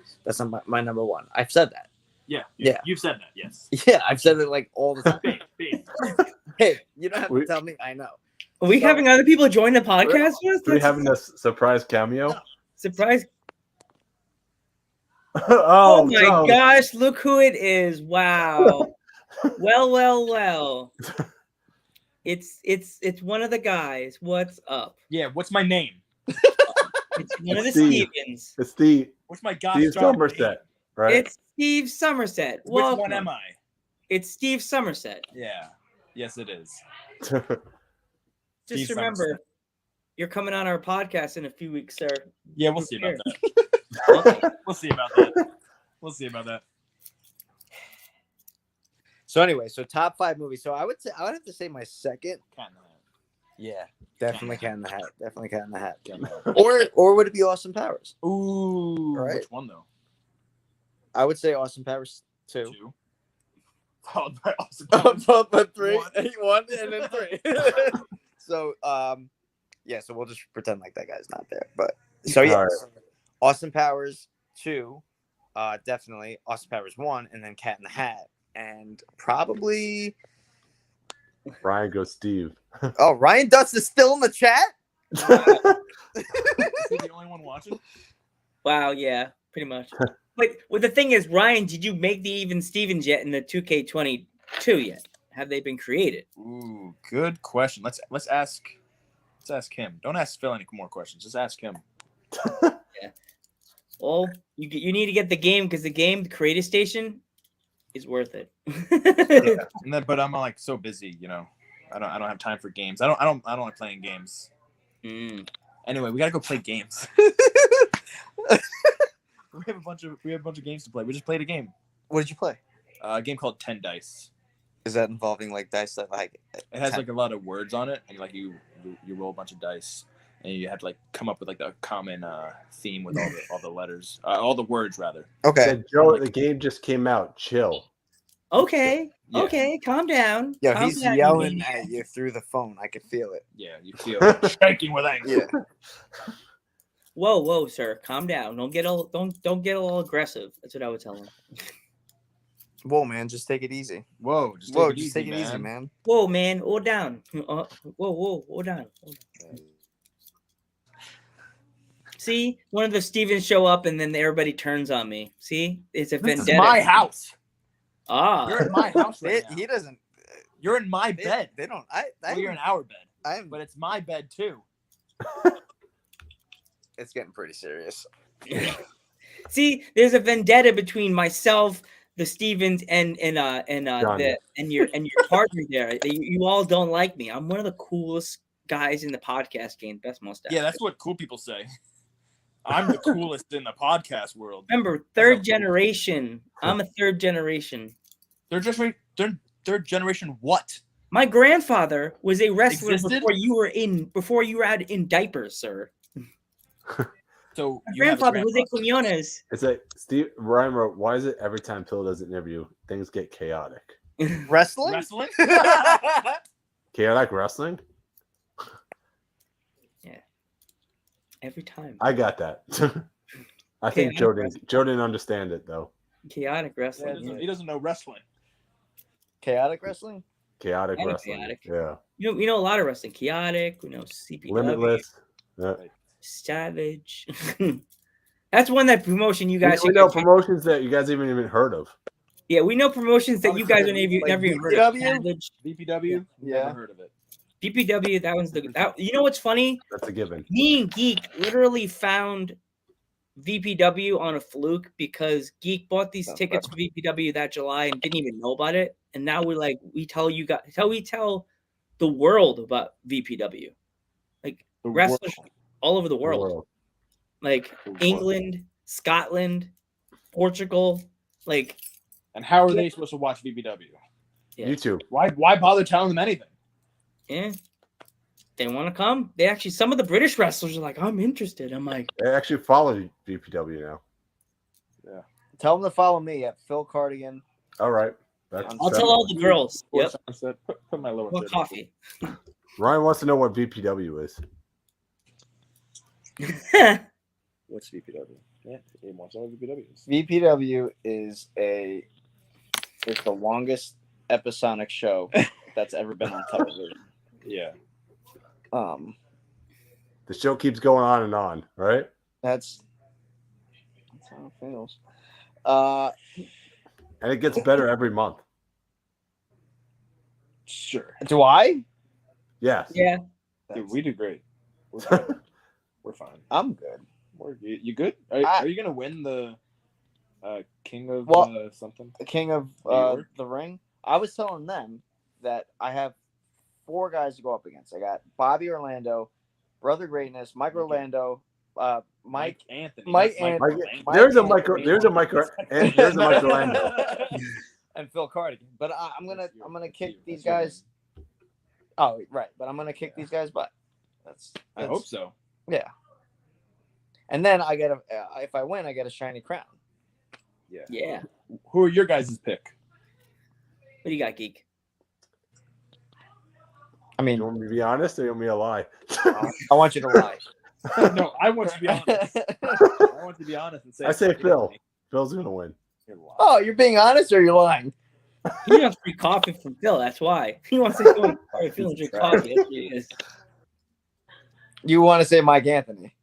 Speaker 12: my number 1. I've said that.
Speaker 7: Yeah. You've said that, yes.
Speaker 12: Yeah, I've said it like all the time.
Speaker 7: Babe.
Speaker 12: Hey, you don't have to tell me. I know.
Speaker 8: Are we having other people join the podcast with us?
Speaker 11: Are we having a surprise cameo?
Speaker 8: Surprise.
Speaker 11: Oh
Speaker 8: my
Speaker 11: no.
Speaker 8: gosh, look who it is. Wow. well. It's one of the guys. What's up?
Speaker 7: Yeah, what's my name?
Speaker 8: It's one of the
Speaker 11: Steve.
Speaker 8: Stevens.
Speaker 11: It's Steve.
Speaker 7: What's my god
Speaker 11: Steve
Speaker 7: star
Speaker 11: Somerset, right?
Speaker 8: It's Steve Somerset.
Speaker 7: Which one
Speaker 8: Welcome.
Speaker 7: am I?
Speaker 8: It's Steve Somerset.
Speaker 7: Yeah. Yes, it is.
Speaker 8: Just
Speaker 7: Steve
Speaker 8: remember,
Speaker 7: Somerset.
Speaker 8: you're coming on our podcast in a few weeks, sir.
Speaker 7: Yeah, we'll see about
Speaker 8: Prepare.
Speaker 7: that. We'll see about that.
Speaker 12: So anyway, so top 5 movies. So I would have to say my second.
Speaker 7: Cat in the Hat.
Speaker 12: Yeah, definitely Cat in the Hat. Definitely Cat in the Hat.
Speaker 7: Cat in the Hat.
Speaker 12: Or would it be Austin Powers?
Speaker 7: Ooh.
Speaker 12: Right.
Speaker 7: Which one though?
Speaker 12: I would say Austin Powers 2.
Speaker 7: 2. Followed by Austin Powers.
Speaker 12: Followed by 3. 1 and then 3. So yeah, so we'll just pretend like that guy's not there. But so yeah,
Speaker 11: Right.
Speaker 12: Austin Powers 2, definitely Austin Powers 1, and then Cat in the Hat, and probably
Speaker 11: Ryan goes Steve.
Speaker 12: oh, Ryan Dutz is still in the chat.
Speaker 7: Is he the only one watching?
Speaker 8: Wow, yeah, pretty much. But well, the thing is, Ryan, did you make the even Stevens yet in the 2K22 yet? Have they been created?
Speaker 7: Ooh, good question. Let's ask him. Don't ask Phil any more questions. Just ask him.
Speaker 8: Yeah. Well, you need to get the game because the Creative Station is worth it.
Speaker 7: Yeah. But I'm like so busy, you know. I don't have time for games. I don't like playing games. Anyway, we gotta go play games. we have a bunch of games to play. We just played a game.
Speaker 12: What did you play?
Speaker 7: A game called 10 Dice.
Speaker 12: Is that involving like dice that like
Speaker 7: it has like a lot of words on it, and like you roll a bunch of dice, and you have to like come up with like a common theme with all the letters, all the words rather.
Speaker 12: Okay.
Speaker 11: Said, Joe, the game just came out. Chill.
Speaker 8: Okay.
Speaker 7: Yeah.
Speaker 8: Okay. Calm down.
Speaker 12: Yo,
Speaker 8: Calm
Speaker 12: he's
Speaker 8: down.
Speaker 12: yelling at you through the phone. I could feel it.
Speaker 7: Yeah, you feel shaking with anger.
Speaker 12: Yeah.
Speaker 8: Whoa, sir. Calm down. Don't get all aggressive. That's what I would tell him.
Speaker 12: Whoa, man, just take it easy.
Speaker 7: Whoa, just take it easy,
Speaker 12: man.
Speaker 8: Whoa, man. All down. All down. See, one of the Stevens show up and then everybody turns on me. See, it's a
Speaker 7: This
Speaker 8: vendetta.
Speaker 7: is my house.
Speaker 8: Ah,
Speaker 7: You're at my house right now.
Speaker 12: He doesn't.
Speaker 7: You're in my bed.
Speaker 12: They don't.
Speaker 7: Well, you're in our bed.
Speaker 12: But
Speaker 7: it's my bed too.
Speaker 12: it's getting pretty serious.
Speaker 8: See, there's a vendetta between myself, the Stevens, and your partner there. You all don't like me. I'm one of the coolest guys in the podcast game. Best mustache.
Speaker 7: Yeah, that's what cool people say. I'm the coolest in the podcast world.
Speaker 8: Remember, third generation. I'm a third generation.
Speaker 7: Third generation what?
Speaker 8: My grandfather was a wrestler
Speaker 7: Existed?
Speaker 8: before you were in diapers, sir.
Speaker 7: So
Speaker 8: my grandfather was a Quinones.
Speaker 11: It's like Ryan wrote, why is it every time Phill does an interview, things get chaotic?
Speaker 12: Wrestling?
Speaker 11: Chaotic wrestling?
Speaker 8: Yeah. Every time.
Speaker 11: I got that. I think Joe didn't understand it though.
Speaker 8: Chaotic wrestling.
Speaker 7: He doesn't know wrestling.
Speaker 12: Chaotic wrestling?
Speaker 11: Chaotic wrestling.
Speaker 8: Chaotic.
Speaker 11: Yeah.
Speaker 8: You know a lot of wrestling. Chaotic. We know CPW.
Speaker 11: Limitless. Yeah.
Speaker 8: Savage. That's one that promotion you guys.
Speaker 11: We know promotions that you guys haven't even heard of.
Speaker 8: Yeah, we know promotions that you guys never even heard of. Savage.
Speaker 7: VPW.
Speaker 12: Yeah.
Speaker 7: Never heard of it.
Speaker 8: PPW. That one's you know what's funny?
Speaker 11: That's a given.
Speaker 8: Me and Geek literally found VPW on a fluke because Geek bought these tickets for VPW that July and didn't even know about it. And now we tell the world about VPW, like wrestlers all over the world, like England, Scotland, Portugal, like.
Speaker 7: And how are they supposed to watch VPW?
Speaker 8: Yeah.
Speaker 11: YouTube.
Speaker 7: Why bother telling them anything?
Speaker 8: Yeah. They want to come. They actually, some of the British wrestlers are like, I'm interested. I'm like,
Speaker 11: they actually follow VPW now.
Speaker 12: Yeah. Tell them to follow me at Phill Cardigan.
Speaker 11: All right.
Speaker 8: I'll tell all the girls. Yep.
Speaker 7: Put my lower.
Speaker 8: What coffee?
Speaker 11: Ryan wants to know what VPW is.
Speaker 7: What's VPW? Yeah, he wants to know what VPW is.
Speaker 12: VPW is the longest episodic show that's ever been on television.
Speaker 7: Yeah.
Speaker 11: The show keeps going on and on, right?
Speaker 12: That's how it feels.
Speaker 11: And it gets better every month.
Speaker 7: Sure.
Speaker 12: Do I?
Speaker 11: Yes.
Speaker 8: Yeah.
Speaker 7: Dude, we do great. We're fine. We're fine.
Speaker 12: I'm good.
Speaker 7: You good? Are you gonna win the King of something?
Speaker 12: The King of the Ring. I was telling them that I have 4 guys to go up against. I got Bobby Orlando, Brother Greatness, Mike Orlando, Mike
Speaker 7: Anthony.
Speaker 11: There's a Mike Orlando.
Speaker 12: And Phill Cardigan. But I'm gonna kick these guys. Oh, right. But I'm gonna kick these guys' butt.
Speaker 7: I hope so.
Speaker 12: Yeah. And then I get if I win, I get a shiny crown.
Speaker 7: Yeah.
Speaker 8: Yeah.
Speaker 7: Who are your guys' pick?
Speaker 8: What do you got, Geek?
Speaker 12: I mean,
Speaker 11: you want me to be honest or you want me to lie?
Speaker 12: I want you to lie.
Speaker 7: No, I want you to be honest. I want you to be honest and say.
Speaker 11: I say Phill. Phil's gonna win.
Speaker 12: Oh, you're being honest or you're lying?
Speaker 8: He wants free coffee from Phill. That's why he wants to go and Phill and drink coffee. That's what he is.
Speaker 12: You want to say Mike Anthony?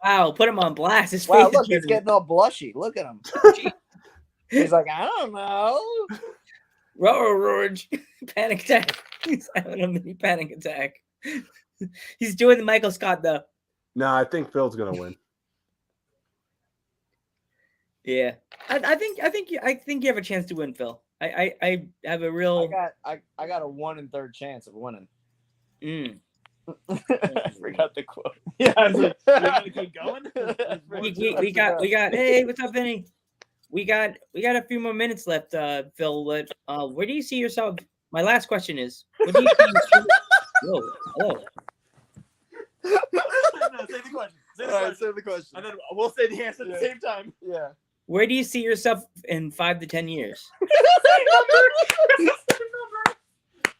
Speaker 8: Wow, put him on blast. His
Speaker 12: Wow,
Speaker 8: face
Speaker 12: look,
Speaker 8: is
Speaker 12: he's getting all blushy. Look at him. He's like, I don't know.
Speaker 8: Roach. Panic attack. He's having a mini panic attack. He's doing the Michael Scott though.
Speaker 11: No, I think Phil's gonna win.
Speaker 8: Yeah, I think you have a chance to win, Phill. I have a real.
Speaker 12: I got a 1 1/3 chance of winning.
Speaker 7: I forgot the quote. Yeah, I was like, you want to keep going?
Speaker 8: We got. Hey, what's up, Vinny? We got a few more minutes left, Phill. Where do you see yourself? My last question is, where do you see yourself? Hello.
Speaker 7: No, say the question.
Speaker 12: Say the question.
Speaker 7: And then we'll say the answer at the same time.
Speaker 12: Yeah.
Speaker 8: Where do you see yourself in 5 to 10 years?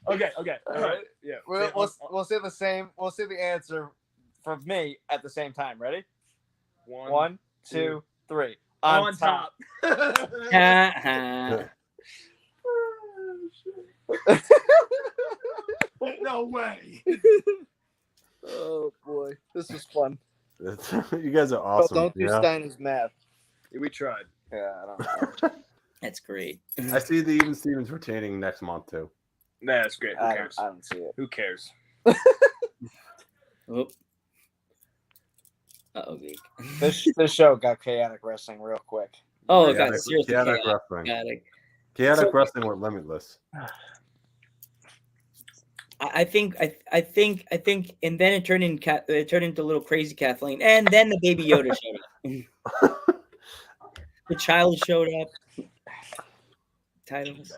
Speaker 7: Okay. All right. Yeah.
Speaker 12: We'll say the same. We'll say the answer from me at the same time. Ready? 1, 2, 3.
Speaker 7: On top. No way.
Speaker 12: Oh boy, this was fun.
Speaker 11: You guys are awesome.
Speaker 12: Don't do Steiner's math.
Speaker 7: Yeah, we tried.
Speaker 12: Yeah, I don't know.
Speaker 8: That's great.
Speaker 11: I see the Even Stevens retaining next month too.
Speaker 7: Nah, that's great. Who
Speaker 12: I
Speaker 7: cares?
Speaker 12: don't see it.
Speaker 7: Who cares?
Speaker 8: Oop. Uh-oh, geek.
Speaker 12: This show got chaotic wrestling real quick.
Speaker 8: Oh, it got seriously
Speaker 11: chaotic
Speaker 8: chaotic.
Speaker 11: wrestling. Chaotic
Speaker 8: So-
Speaker 11: wrestling with Limitless.
Speaker 8: I think, and then it turned into little crazy Kathleen, and then the baby Yoda showed up. The child showed up. Titles.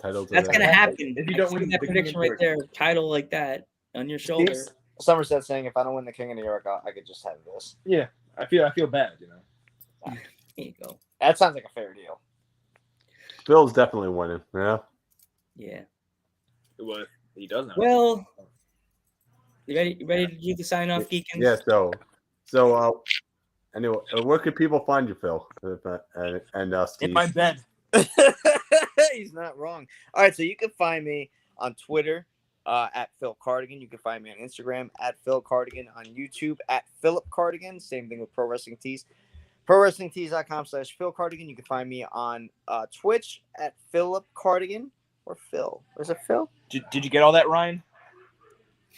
Speaker 8: That's gonna happen.
Speaker 7: If you don't win
Speaker 8: that
Speaker 7: the
Speaker 8: prediction right there, title like that on your shoulder.
Speaker 12: Somerset saying, "If I don't win the King of New York, I could just have this."
Speaker 7: Yeah, I feel bad. You know.
Speaker 8: There you go.
Speaker 12: That sounds like a fair deal.
Speaker 11: Phil's definitely winning. Yeah.
Speaker 8: Yeah.
Speaker 7: What he doesn't.
Speaker 8: Well, you ready to do the sign off, Geekins?
Speaker 11: Yeah. So anyway, where can people find you, Phil? And Steve?
Speaker 7: In my bed.
Speaker 12: He's not wrong. All right, so you can find me on Twitter at Phill Cardigan. You can find me on Instagram at Phill Cardigan, on YouTube at Philip Cardigan. Same thing with Pro Wrestling Tees. ProWrestlingTees.com/Phill Cardigan. You can find me on Twitch at Philip Cardigan or Phil. Was it Phil?
Speaker 7: Did you get all that, Ryan?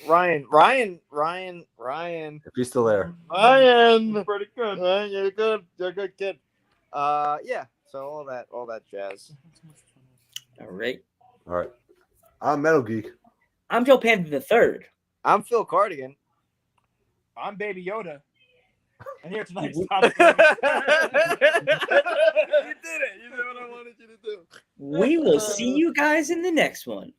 Speaker 12: Ryan.
Speaker 11: If he's still there.
Speaker 12: Ryan.
Speaker 7: Pretty good.
Speaker 12: You're good. You're a good kid. Yeah. So all that jazz.
Speaker 8: All right.
Speaker 11: All right. I'm Metal Geek.
Speaker 8: I'm Joe Panda the Third.
Speaker 12: I'm Phill Cardigan.
Speaker 7: I'm Baby Yoda. And here tonight's
Speaker 12: You did it. You did what I wanted you to do.
Speaker 8: We will see you guys in the next one.